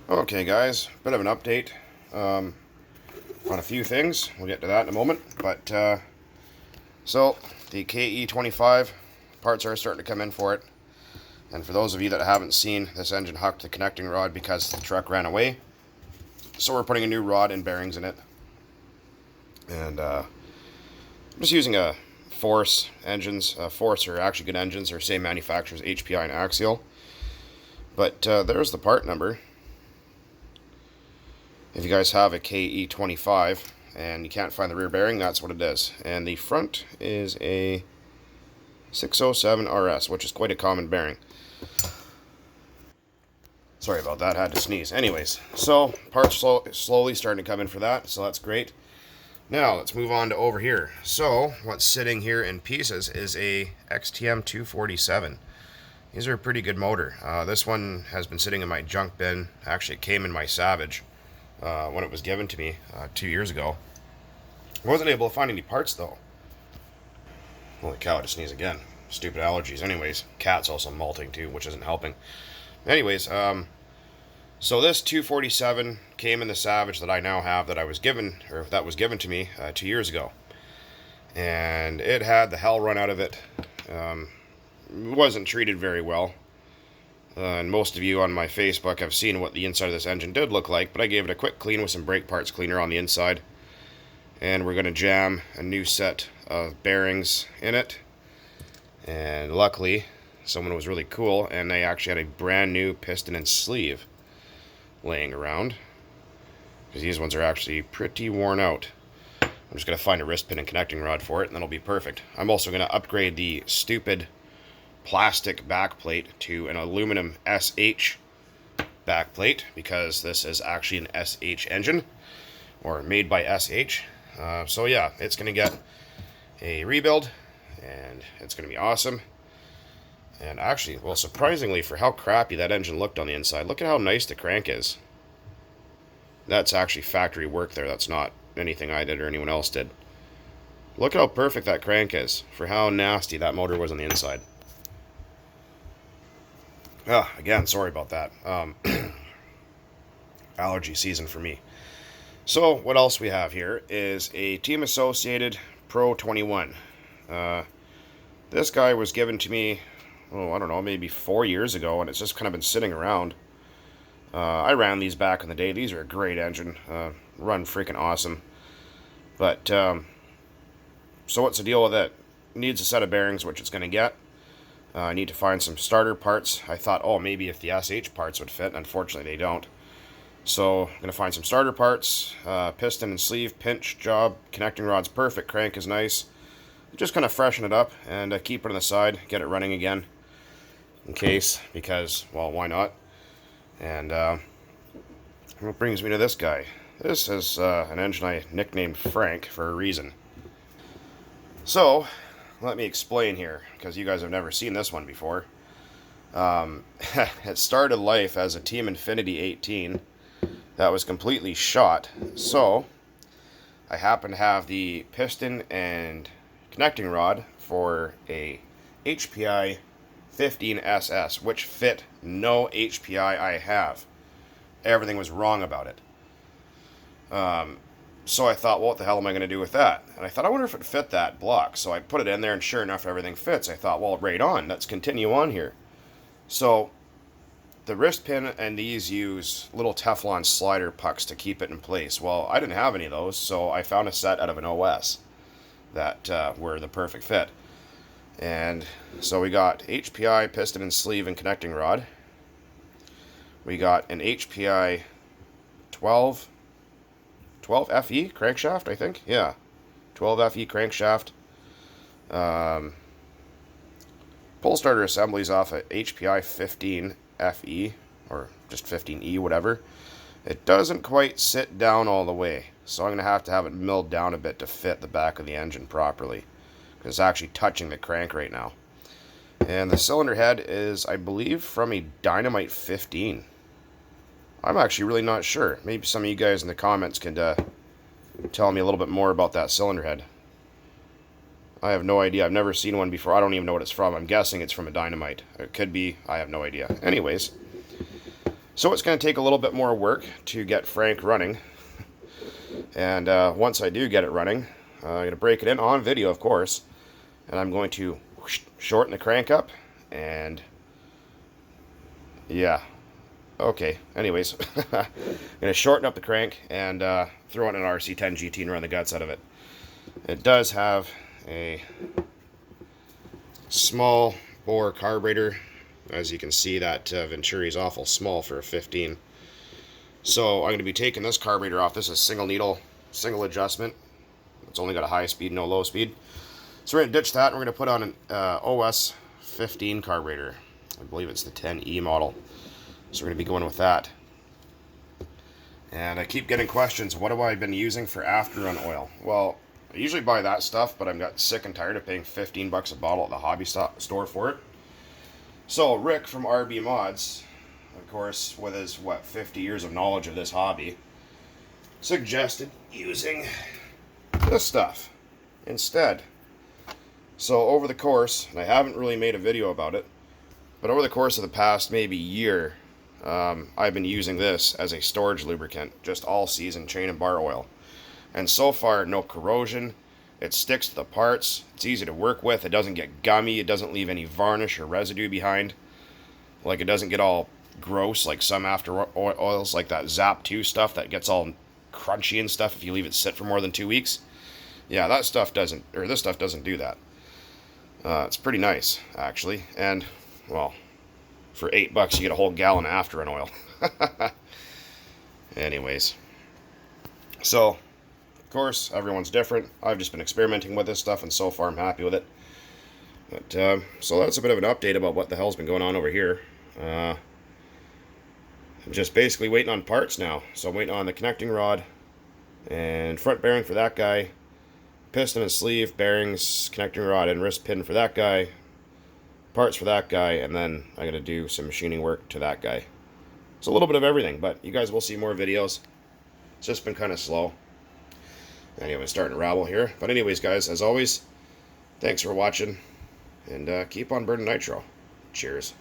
Okay guys, bit of an update on a few things. We'll get to that in a moment. But so the KE25 parts are starting to come in for it. And for those of you that haven't seen, this engine hucked the connecting rod because the truck ran away. So we're putting a new rod and bearings in it. And I'm just using a Force engines. Force are actually good engines. They're same manufacturers, HPI and Axial. But there's the part number. If you guys have a KE25 and you can't find the rear bearing, that's what it is. And the front is a 607 RS, which is quite a common bearing. Sorry about that, had to sneeze. Anyways, so parts slowly starting to come in for that, so that's great. Now, let's move on to over here. So, what's sitting here in pieces is a XTM 247. These are a pretty good motor. This one has been sitting in my junk bin. Actually, it came in my Savage when it was given to me 2 years ago. I wasn't able to find any parts, though. Holy cow, I just sneeze again. Stupid allergies. Anyways, cat's also molting, too, which isn't helping. Anyways, so this 247 came in the Savage that I now have that I was given, or that was given to me 2 years ago. And it had the hell run out of it. Wasn't treated very well. And most of you on my Facebook have seen what the inside of this engine did look like, but I gave it a quick clean with some brake parts cleaner on the inside. And we're going to jam a new set of bearings in it. And luckily, someone was really cool, and they actually had a brand new piston and sleeve laying around, because these ones are actually pretty worn out. I'm just going to find a wrist pin and connecting rod for it, and then it'll be perfect. I'm also going to upgrade the stupid plastic backplate to an aluminum SH backplate, because this is actually an SH engine, or made by SH. So yeah, it's going to get a rebuild, and it's going to be awesome. And actually, well, surprisingly, for how crappy that engine looked on the inside, look at how nice the crank is. That's actually factory work there. That's not anything I did or anyone else did. Look at how perfect that crank is for how nasty that motor was on the inside. Again, sorry about that. Allergy season for me. So, what else we have here is a Team Associated Pro 21. This guy was given to me, I don't know, maybe 4 years ago, and it's just kind of been sitting around. I ran these back in the day. These are a great engine. Run freaking awesome. But, so what's the deal with it? Needs a set of bearings, which it's going to get. I need to find some starter parts. I thought, oh, maybe if the SH parts would fit. Unfortunately, they don't. So, I'm going to find some starter parts. Piston and sleeve, pinch job. Connecting rod's perfect. Crank is nice. Just kind of freshen it up and keep it on the side. Get it running again. In case, because, well, why not? And what brings me to this guy. This is an engine I nicknamed Frank for a reason. So, let me explain here, because you guys have never seen this one before. It started life as a Team Infinity 18 that was completely shot. So, I happen to have the piston and connecting rod for a HPI 15SS, which fit no HPI I have. Everything was wrong about it. So I thought, well, what the hell am I going to do with that? And I thought, I wonder if it fit that block. So I put it in there, and sure enough, everything fits. I thought, well, right on. Let's continue on here. So the wrist pin and these use little Teflon slider pucks to keep it in place. Well, I didn't have any of those, so I found a set out of an OS that were the perfect fit. And so we got HPI piston and sleeve and connecting rod. We got an HPI 12 FE crankshaft, I think. Yeah, 12 FE crankshaft. Pull starter assemblies off a HPI 15 FE, or just 15E, whatever. It doesn't quite sit down all the way, so I'm going to have it milled down a bit to fit the back of the engine properly. It's actually touching the crank right now. And the cylinder head is, I believe, from a Dynamite 15. I'm actually really not sure. Maybe some of you guys in the comments can tell me a little bit more about that cylinder head. I have no idea. I've never seen one before. I don't even know what it's from. I'm guessing it's from a Dynamite. It could be. I have no idea. Anyways, So it's going to take a little bit more work to get Frank running. And once I do get it running, I'm going to break it in on video, of course. And I'm going to shorten the crank up. And yeah. Okay. Anyways, I'm going to shorten up the crank and throw in an RC10 GT and run the guts out of it. It does have a small bore carburetor. As you can see, that Venturi is awful small for a 15. So I'm going to be taking this carburetor off. This is single needle, single adjustment. It's only got a high speed, no low speed. So we're going to ditch that and we're going to put on an OS 15 carburetor. I believe it's the 10E model. So we're going to be going with that. And I keep getting questions, what have I been using for after-run oil? Well, I usually buy that stuff, but I've got sick and tired of paying 15 bucks a bottle at the hobby store for it. So Rick from RB Mods, of course, with his, 50 years of knowledge of this hobby, suggested using this stuff instead. So over the course, and I haven't really made a video about it, but over the course of the past maybe year, I've been using this as a storage lubricant, just all season chain and bar oil. And so far, no corrosion. It sticks to the parts. It's easy to work with. It doesn't get gummy. It doesn't leave any varnish or residue behind. Like, it doesn't get all gross like some after oils, like that Zap 2 stuff that gets all crunchy and stuff if you leave it sit for more than 2 weeks. Yeah, that stuff doesn't, or this stuff doesn't do that. It's pretty nice, actually. And, well, for $8 you get a whole gallon of after-run oil. Anyways. So, of course, everyone's different. I've just been experimenting with this stuff, and so far I'm happy with it. But, so that's a bit of an update about what the hell's been going on over here. I'm just basically waiting on parts now. So I'm waiting on the connecting rod and front bearing for that guy, piston and sleeve, bearings, connecting rod and wrist pin for that guy, parts for that guy, and then I'm going to do some machining work to that guy. It's a little bit of everything, but you guys will see more videos. It's just been kind of slow. Anyway, it's starting to rabble here. But anyways, guys, as always, thanks for watching, and keep on burning nitro. Cheers.